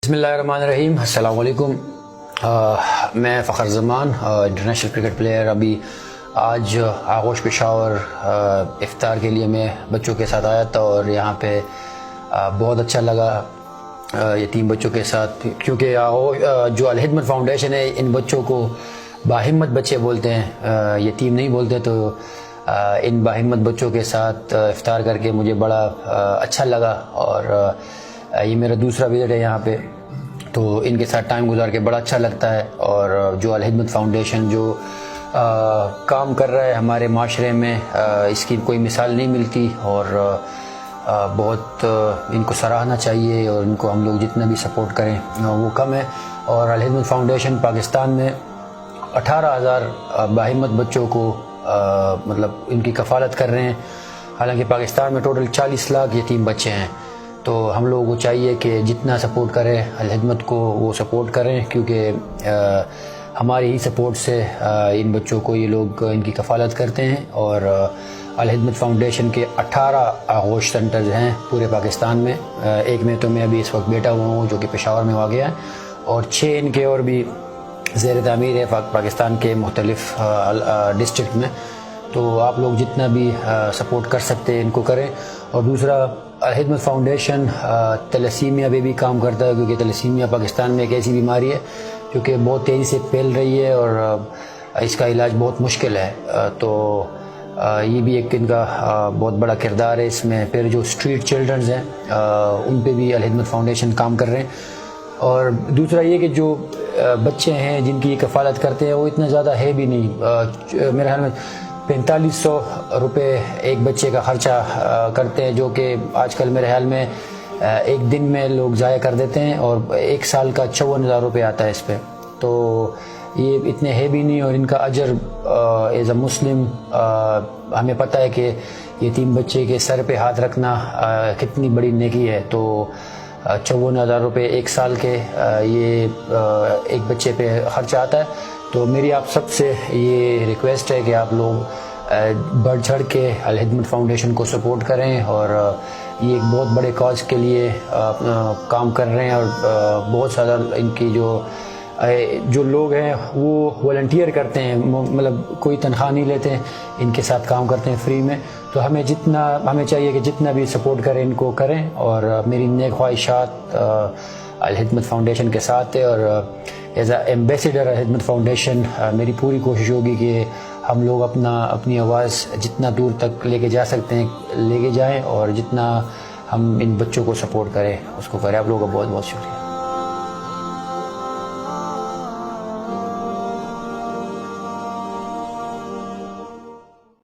बिस्मिल्लाहिर्रहमानिर्रहीम। अस्सलाम वालेकुम। मैं फ़खर ज़मान इंटरनेशनल क्रिकेट प्लेयर। अभी आज आगोश पेशावर इफ्तार के लिए मैं बच्चों के साथ आया था और यहाँ पे बहुत अच्छा लगा यतीम बच्चों के साथ, क्योंकि जो अल हिदमत फाउंडेशन है इन बच्चों को बाहिम्मत बच्चे बोलते हैं, यतीम नहीं बोलते। तो इन बाहिम्मत बच्चों के साथ इफ्तार करके मुझे बड़ा अच्छा लगा और ये मेरा दूसरा विज़िट है यहाँ पे, तो इनके साथ टाइम गुजार के बड़ा अच्छा लगता है। और जो अल हिदमत फाउंडेशन जो काम कर रहा है हमारे माशरे में, इसकी कोई मिसाल नहीं मिलती और बहुत इनको सराहना चाहिए और इनको हम लोग जितना भी सपोर्ट करें वो कम है। और अल हिदमत फाउंडेशन पाकिस्तान में 18,000 बाहिम्मत बच्चों को मतलब इनकी कफ़ालत कर रहे हैं। हालांकि पाकिस्तान में टोटल 40 लाख यतीम बच्चे हैं, तो हम लोगों को चाहिए कि जितना सपोर्ट करें अल हिदमत को वो सपोर्ट करें, क्योंकि हमारी ही सपोर्ट से इन बच्चों को ये लोग इनकी कफ़ालत करते हैं। और अल हिदमत फाउंडेशन के 18 आगोश सेंटर्स हैं पूरे पाकिस्तान में। एक में तो मैं अभी इस वक्त बैठा हुआ हूँ जो कि पेशावर में वाक़ है, और 6 इनके और भी ज़ेर तामीर है पाकिस्तान के मुख्तलिफ डिस्ट्रिक्ट में। तो आप लोग जितना भी सपोर्ट कर सकते हैं इनको करें। और दूसरा, अल हिदमत फाउंडेशन तलसीमिया पे भी काम करता है, क्योंकि तलसीमिया पाकिस्तान में एक ऐसी बीमारी है जो कि बहुत तेज़ी से फैल रही है और इसका इलाज बहुत मुश्किल है। तो ये भी एक इनका बहुत बड़ा किरदार है इसमें। फिर जो स्ट्रीट चिल्ड्रंस हैं उन पे भी अल हिदमत फाउंडेशन काम कर रहे हैं। और दूसरा ये कि जो बच्चे हैं जिनकी कफ़ालत करते हैं वो इतना ज़्यादा है भी नहीं। मेरे ख्याल में 4500 रुपये एक बच्चे का ख़र्चा करते हैं, जो कि आजकल मेरे ख्याल में एक दिन में लोग ज़ाया कर देते हैं, और एक साल का 54,000 रुपये आता है इस पर। तो ये इतने है भी नहीं, और इनका अजर एज़ अ मुस्लिम हमें पता है कि यतीम बच्चे के सर पे हाथ रखना कितनी बड़ी नेकी है। तो 54,000 रुपये एक साल के ये एक बच्चे पे ख़र्चा आता है। तो मेरी आप सबसे ये रिक्वेस्ट है कि आप लोग बढ़ चढ़ के अल हिदमत फाउंडेशन को सपोर्ट करें, और ये एक बहुत बड़े कॉज के लिए काम कर रहे हैं। और बहुत सारा इनकी जो लोग हैं वो वॉलंटियर करते हैं, मतलब कोई तनख्वाह नहीं लेते हैं, इनके साथ काम करते हैं फ्री में। तो हमें चाहिए कि जितना भी सपोर्ट करें इनको करें। और मेरी नेक ख्वाहिशात अल हिदमत फाउंडेशन के साथ है, और as a ambassador Al Khidmat foundation मेरी पूरी कोशिश होगी कि हम लोग अपनी आवाज़ जितना दूर तक लेके जा सकते हैं लेके जाएं, और जितना हम इन बच्चों को सपोर्ट करें उसको करें। आप लोगों का बहुत बहुत शुक्रिया।